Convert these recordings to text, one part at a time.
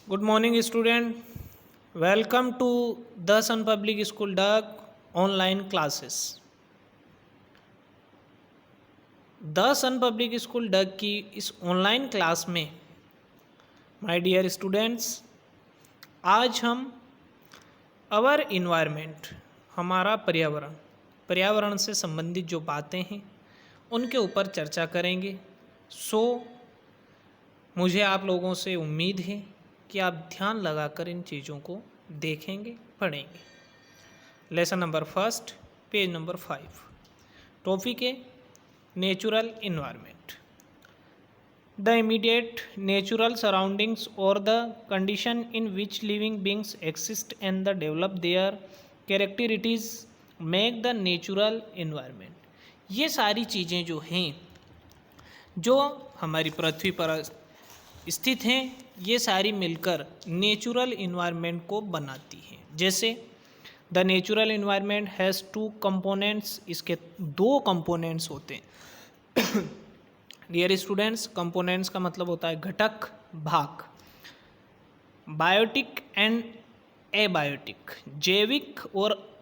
Good morning, student. Welcome to the Sun Public School Dak online classes. The Sun Public School डग की इस online class में my dear students, आज हम our environment, हमारा पर्यावरण से संबंधित जो बातें हैं उनके ऊपर चर्चा करेंगे। मुझे आप लोगों से उम्मीद है कि आप ध्यान लगाकर इन चीज़ों को देखेंगे, पढ़ेंगे। Lesson number first, page number 5, topic है natural environment. The immediate natural surroundings और the condition in which living beings exist and the develop their characteristics make the natural environment. ये सारी चीज़ें जो हैं, जो हमारी पृथ्वी पर स्थित हैं, ये सारी मिलकर नेचुरल इन्वायरमेंट को बनाती हैं। जैसे the natural environment has 2 components, इसके 2 कंपोनेंट्स होते हैं। डियर स्टूडेंट्स, कंपोनेंट्स का मतलब होता है घटक, भाग। बायोटिक एंड एबायोटिक, जैविक और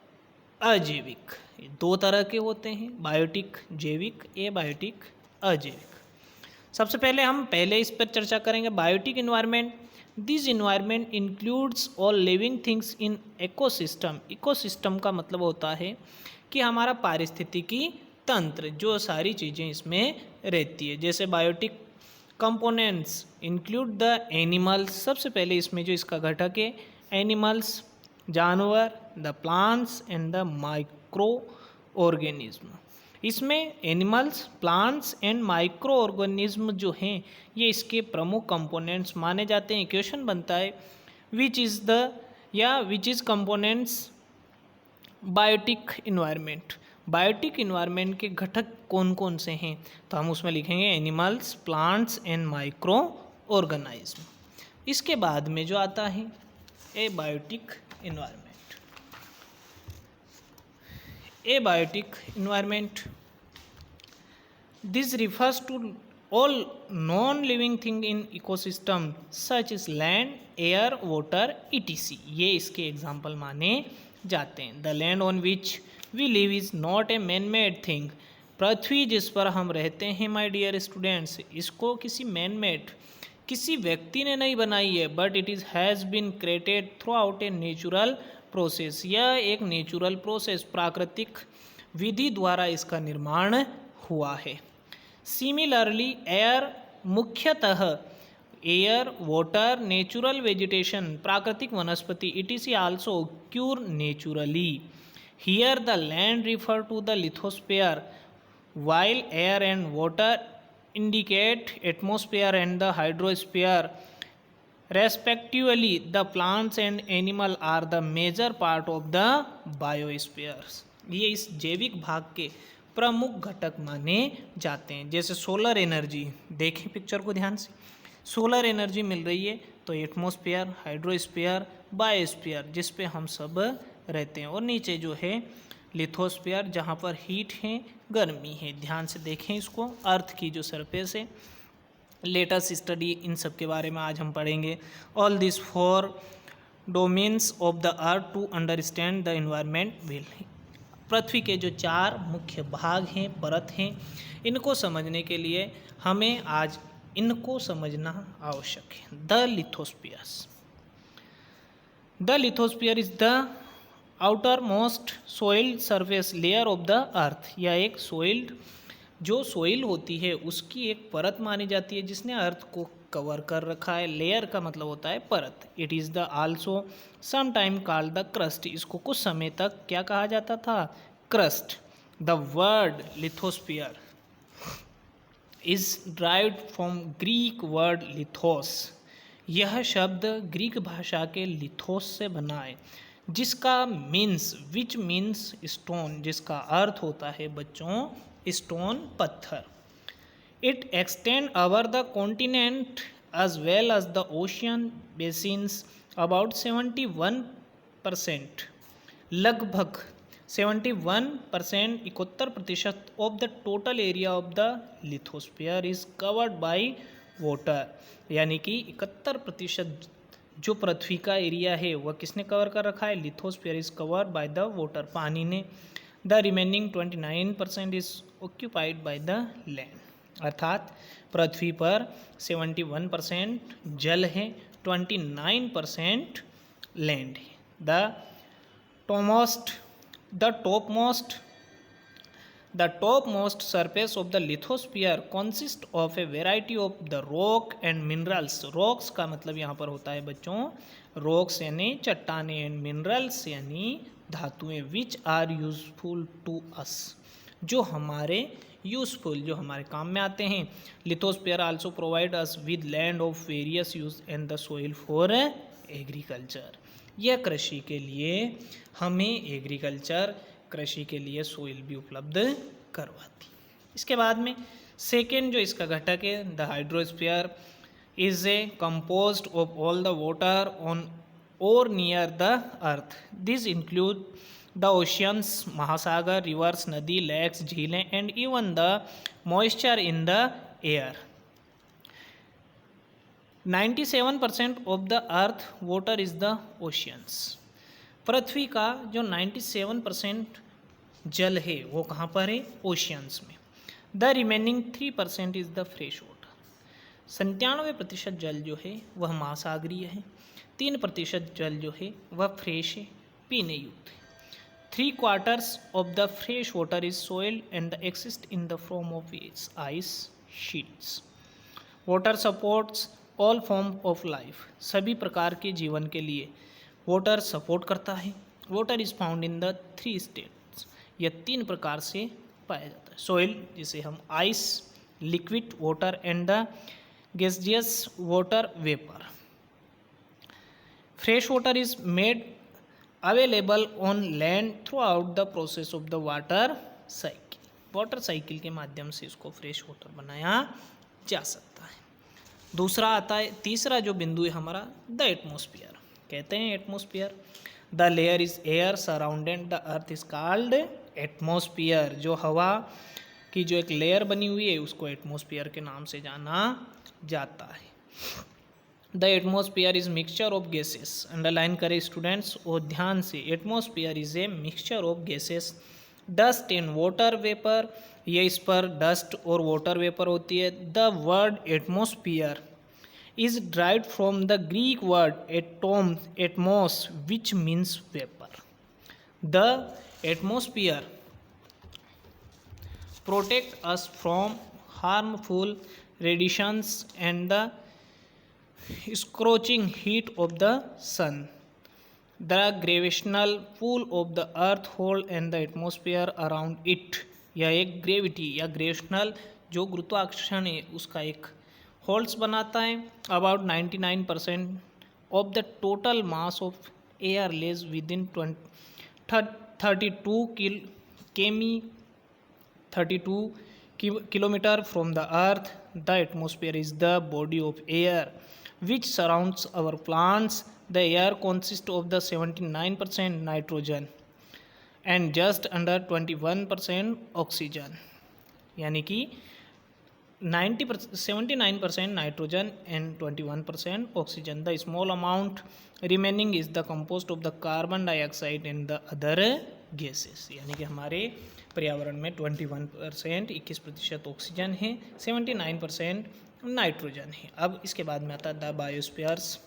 अजैविक, 2 तरह के होते हैं, बायोटिक जैविक, एबायोटिक अजैविक। सबसे पहले इस पर चर्चा करेंगे biotic environment. This environment includes all living things in ecosystem. Ecosystem का मतलब होता है कि हमारा पारिस्थितिकी तंत्र, जो सारी चीज़ें इसमें रहती है। जैसे biotic components include the animals, सबसे पहले इसमें जो इसका घटक है एनिमल्स, जानवर, the plants and the microorganism. इसमें animals, plants and microorganism जो हैं, ये इसके प्रमुख कंपोनेंट्स माने जाते हैं। क्वेश्चन बनता है which is components biotic environment. Biotic environment के घटक कौन कौन से हैं, तो हम उसमें लिखेंगे animals, plants and micro organism. इसके बाद में जो आता है abiotic environment. Abiotic environment. This refers to all non-living thing in ecosystem such as land, air, water, etc. ये इसके एग्जाम्पल माने जाते हैं। The land on which we live is not a man-made thing. पृथ्वी जिस पर हम रहते हैं माय डियर स्टूडेंट्स, इसको किसी व्यक्ति ने नहीं बनाई है, but it is has been created throughout a natural process. यह एक नेचुरल प्रोसेस, प्राकृतिक विधि द्वारा इसका निर्माण हुआ है। सिमिलरली एयर, मुख्यतः एयर, वाटर, नेचुरल वेजिटेशन, प्राकृतिक वनस्पति, it is also cure naturally. Here the land refer to the lithosphere, while air and water indicate atmosphere and the hydrosphere respectively. The plants and animal are the major part of the biospheres. ये इस जैविक भाग के प्रमुख घटक माने जाते हैं। जैसे सोलर एनर्जी, देखें पिक्चर को ध्यान से, सोलर एनर्जी मिल रही है तो एटमॉस्फेयर, हाइड्रोस्फीयर, बायोस्फीयर, जिस पे हम सब रहते हैं, और नीचे जो है लिथोस्फीयर, जहाँ पर हीट है, गर्मी है। ध्यान से देखें इसको, अर्थ की जो सरफेस है। लेटेस्ट स्टडी इन सब के बारे में आज हम पढ़ेंगे। All this 4 domains of the earth to understand the environment will. पृथ्वी के जो 4 मुख्य भाग हैं, परत हैं, इनको समझने के लिए हमें आज इनको समझना आवश्यक है। The lithosphere is the outer most सोइल्ड surface layer of the अर्थ। यह एक जो सोइल होती है उसकी एक परत मानी जाती है जिसने अर्थ को कवर कर रखा है। लेयर का मतलब होता है परत। It is the also some time called the crust. इसको कुछ समय तक क्या कहा जाता था? Crust. The word lithosphere is derived from Greek word lithos. यह शब्द ग्रीक भाषा के लिथोस से बना है, जिसका विच मीन्स स्टोन, जिसका अर्थ होता है बच्चों स्टोन, पत्थर। It extend over the continent as well as the ocean basins. About 71%, लगभग 71%, 71% of the total area of the lithosphere is covered by water. यानी कि 71% जो पृथ्वी का एरिया है वह किसने कवर कर रखा है, lithosphere is covered by the water, पानी ने। The remaining 29% is occupied by the land, अर्थात पृथ्वी पर 71% जल है, 29% लैंड है। The topmost surface of the lithosphere consists of a variety of the rock and minerals. rocks का मतलब यहाँ पर होता है बच्चों rocks यानी चट्टाने, and minerals यानी धातुएं, which are useful to us, जो हमारे यूजफुल, जो हमारे काम में आते हैं। Lithosphere also provide us with land of various use and the soil for agriculture, यह कृषि के लिए हमें एग्रीकल्चर, कृषि के लिए सोइल भी उपलब्ध करवाती। इसके बाद में सेकेंड जो इसका घटक है, the hydrosphere is a composed of all the water on or near the earth, this include the oceans, महासागर, रिवर्स, नदी, लेक्स, झीलें, and even the moisture in the air. 97% of the earth water is the oceans, पृथ्वी का जो 97% जल है वो कहाँ पर है, ओशियंस में। The remaining 3% is the fresh water, 97% जल जो है वह महासागरीय है, 3% जल जो है वह फ्रेश है, पीने युक्त है। 3/4 of the fresh water is soil and exists in the form of ice sheets. Water supports all form of life. सभी प्रकार के जीवन के लिए वाटर सपोर्ट करता है। Water is found in the 3 states. यह 3 प्रकार से पाया जाता है। सोइल जिसे हम ice, liquid water and the gaseous water vapour. Fresh water is made available on land through out the process of the water cycle, water cycle के माध्यम से इसको फ्रेश वाटर बनाया जा सकता है। दूसरा आता है, तीसरा जो बिंदु है हमारा, द एटमोस्फियर, कहते हैं atmosphere, the layer is air surrounded the earth is called atmosphere, जो हवा की जो एक लेयर बनी हुई है उसको एटमोस्फियर के नाम से जाना जाता है। The atmosphere is mixture of gases, underline करें स्टूडेंट्स और ध्यान से, atmosphere is a mixture of gases, dust and water vapour, ये इस पर डस्ट और वाटर वेपर होती है। The word atmosphere is derived from the Greek word Atmos which means vapour. The atmosphere protect us from harmful radiations and the scorching heat of the sun. The gravitational pull of the earth hold and the atmosphere around it, यह एक gravity या ग्रेविशनल जो गुरुत्वाकर्षण है उसका एक holds बनाता है। About 99% of the total mass of air lies within 32 kilometer from the earth. The atmosphere is the body of air which surrounds our plants. The air consists of the 79% nitrogen and just under 21% oxygen, यानी कि 79% nitrogen and 21% oxygen. The small amount remaining is the composed of the carbon dioxide and the other gases, यानी कि हमारे पर्यावरण में 21% 21% oxygen है, 79% nitrogen है। अब इसके बाद में आता है the biospheres.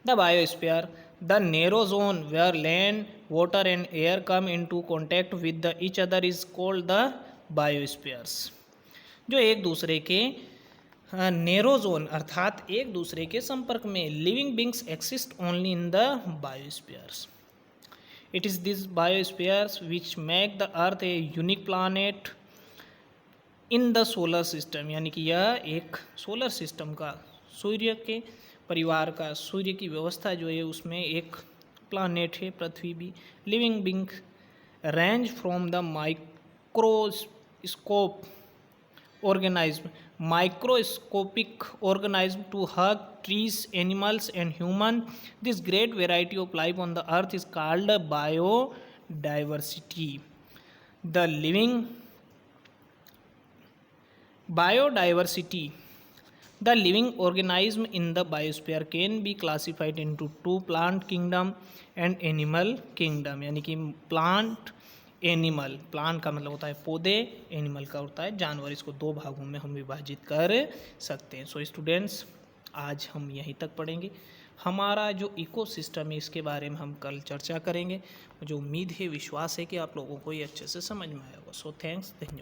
The biosphere, the narrow zone where land, water and air come into contact with the each other is called the biospheres, जो एक दूसरे के नैरो जोन अर्थात एक दूसरे के संपर्क में living beings exist only in the biospheres. It is this biospheres which make the earth a unique planet in the solar system, यानी कि यह एक सोलर सिस्टम का, सूर्य के परिवार का, सूर्य की व्यवस्था जो है उसमें एक प्लानेट है पृथ्वी भी। Living being range from the microscopic organism to huge trees, animals and human. This great variety of life on the earth is called biodiversity. The living biodiversity the living organism in the biosphere can be classified into two, plant kingdom and animal kingdom, यानी कि plant animal, plant का मतलब होता है पौधे, animal का होता है जानवर, इसको दो भागों में हम विभाजित कर सकते हैं। सो स्टूडेंट्स, आज हम यहीं तक पढ़ेंगे। हमारा जो इकोसिस्टम है इसके बारे में हम कल चर्चा करेंगे। मुझे उम्मीद है, विश्वास है कि आप लोगों को ये अच्छे से समझ में आएगा। सो थैंक्स, धन्यवाद।